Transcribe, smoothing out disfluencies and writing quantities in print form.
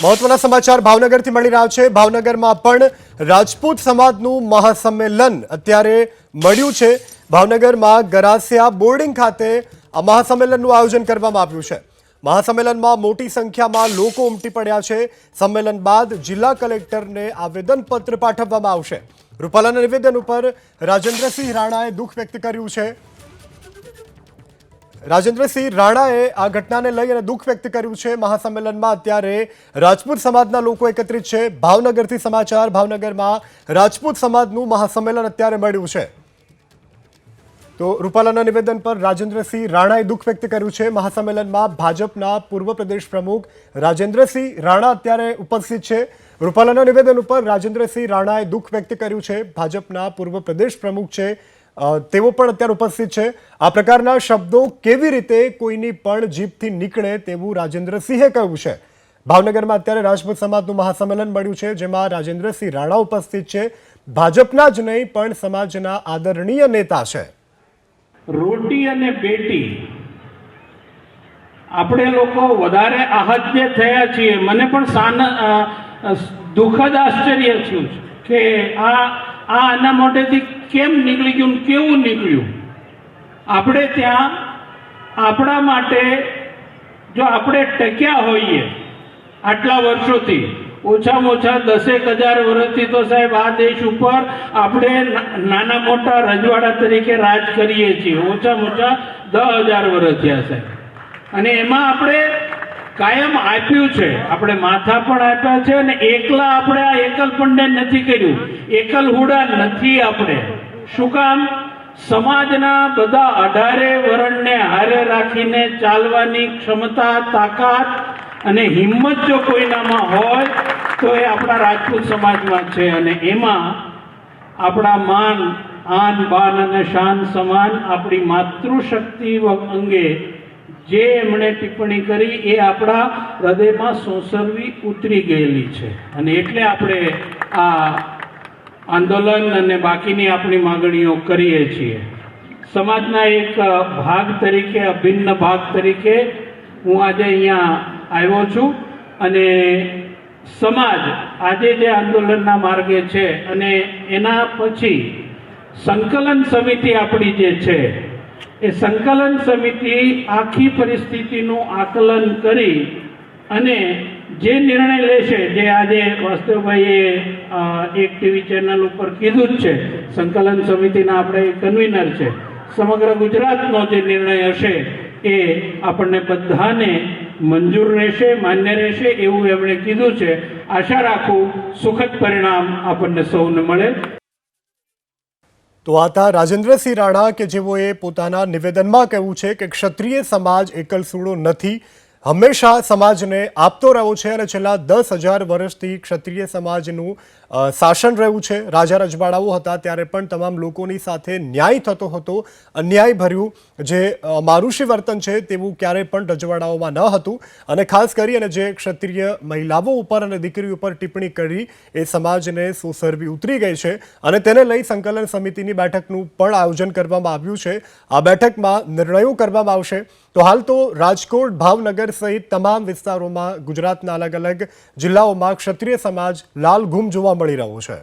મહત્વના સમાચાર ભાવનગરથી મળી રહ્યા છે। ભાવનગરમાં પણ રાજપૂત સમાજનું મહાસંમેલન અત્યારે મળ્યું છે। ભાવનગરમાં ગરાસિયા બોર્ડિંગ ખાતે આ મહાસંમેલનનું આયોજન કરવામાં આવ્યું છે। મહાસંમેલનમાં મોટી સંખ્યામાં લોકો ઉમટી પડ્યા છે। સંમેલન બાદ જિલ્લા કલેક્ટરને આવેદનપત્ર પાઠવવામાં આવશે। રૂપાલાના નિવેદન ઉપર રાજેન્દ્રસિંહ રાણાએ દુઃખ વ્યક્ત કર્યું છે। રાજેન્દ્રસિંહ રાણાએ આ ઘટનાને લઈ અને દુઃખ વ્યક્ત કર્યું છે। મહાસંમેલનમાં અત્યારે રાજપૂત સમાજના લોકો એકત્રિત છે। ભાવનગરથી સમાચાર, ભાવનગરમાં રાજપૂત સમાજનું મહાસંમેલન અત્યારે મળ્યું છે। તો રૂપાલાના નિવેદન પર રાજેન્દ્રસિંહ રાણાએ દુઃખ વ્યક્ત કર્યું છે। મહાસંમેલનમાં ભાજપના પૂર્વ પ્રદેશ પ્રમુખ રાજેન્દ્રસિંહ રાણા અત્યારે ઉપસ્થિત છે। રૂપાલાના નિવેદન ઉપર રાજેન્દ્રસિંહ રાણાએ દુઃખ વ્યક્ત કર્યું છે। ભાજપના પૂર્વ પ્રદેશ પ્રમુખ છે તેઓ પણ અત્યારે ઉપસ્થિત છે। આ પ્રકારના શબ્દો કેવી રીતે કોઈની પણ જીભથી નીકળે તેવું રાજેન્દ્રસિંહે કહ્યું છે। ભાવનગરમાં અત્યારે રાજપૂત સમાજનું મહાસંમેલન મળ્યું છે, જેમાં રાજેન્દ્રસિંહ રાણા ઉપસ્થિત છે। ભાજપના જ નહીં પણ સમાજના આદરણીય નેતા છે। રોટી અને બેટી આપણે લોકો વધારે આહ્લાદિત થયા છીએ। મને પણ દુઃખદ આશ્ચર્ય થયું કે આના મોઢેથી કેમ નીકળી ગયું, કેવું નીકળ્યું। આપણે ત્યાં આપણા માટે જો આપણે ટક્યા હોઈએ આટલા વર્ષોથી, ઓછામાં ઓછા 10,000 વર્ષથી તો સાહેબ આ દેશ ઉપર આપણે નાના મોટા રજવાડા તરીકે રાજ કરીએ છીએ। ઓછામાં ઓછા 10,000 વર્ષ થયા સાહેબ, અને એમાં આપણે કાયમ આપ્યું છે। આપણે માથા પણ આપ્યા છે, અને એકલા આપણે આ એકલપણને નથી કર્યું, એકલ હુડા નથી આપણે। શું કામ? સમાજના બધા 18 વર્ણને હારે રાખીને ચાલવાની ક્ષમતા, તાકાત અને હિંમત જો કોઈનામાં હોય તો એ આપણા રાજપૂત સમાજમાં છે। અને એમાં આપણા માન, આન, બાન અને શાન સમાન આપણી માતૃશક્તિ અંગે જે એમણે ટિપ્પણી કરી એ આપણા હૃદયમાં સોંસરવી ઉતરી ગયેલી છે, અને એટલે આપણે આ આંદોલન અને બાકીની આપણી માગણીઓ કરીએ છીએ। સમાજના એક ભાગ તરીકે, અભિન્ન ભાગ તરીકે હું આજે અહીંયા આવ્યો છું, અને સમાજ આજે જે આંદોલનના માર્ગે છે, અને એના પછી સંકલન સમિતિ આપણી જે છે એ સંકલન સમિતિ આખી પરિસ્થિતિનું આકલન કરી અને જે નિર્ણય લેશે, જે આજે વાસ્તવભાઈએ એક ટીવી ચેનલ ઉપર કીધું જ છે, સંકલન સમિતિના આપણે કન્વીનર છે, સમગ્ર ગુજરાતનો જે નિર્ણય હશે એ આપણને બધાને મંજૂર રહેશે, માન્ય રહેશે એવું એમણે કીધું છે। આશા રાખું સુખદ પરિણામ આપણને સૌને મળે। તો આ હતા રાજેન્દ્રસિંહ રાણા કે જેઓએ પોતાના નિવેદનમાં કહ્યું છે કે ક્ષત્રિય સમાજ એકલસૂડો નથી, હંમેશા સમાજને આપતો રહ્યો છે, અને છેલ્લા 10,000 વર્ષથી ક્ષત્રિય સમાજનું શાસન રહ્યું છે। રાજા રજવાડાઓ હતા ત્યારે પણ તમામ લોકોની સાથે ન્યાય થતો હતો। અન્યાયભર્યું જે મારુષી વર્તન છે તેવું ક્યારેય પણ રજવાડાઓમાં ન હતું, અને ખાસ કરી અને જે ક્ષત્રિય મહિલાઓ ઉપર અને દીકરી ઉપર ટિપ્પણી કરી એ સમાજને સોસરવી ઉતરી ગઈ છે, અને તેને લઈ સંકલન સમિતિની બેઠકનું પણ આયોજન કરવામાં આવ્યું છે। આ બેઠકમાં નિર્ણયો કરવામાં આવશે। તો હાલ તો રાજકોટ, ભાવનગર સહિત તમામ વિસ્તારોમાં ગુજરાતના અલગ અલગ જિલ્લાઓમાં ક્ષત્રિય સમાજ લાલ ઘૂમ જોવા મળી રહ્યો છે।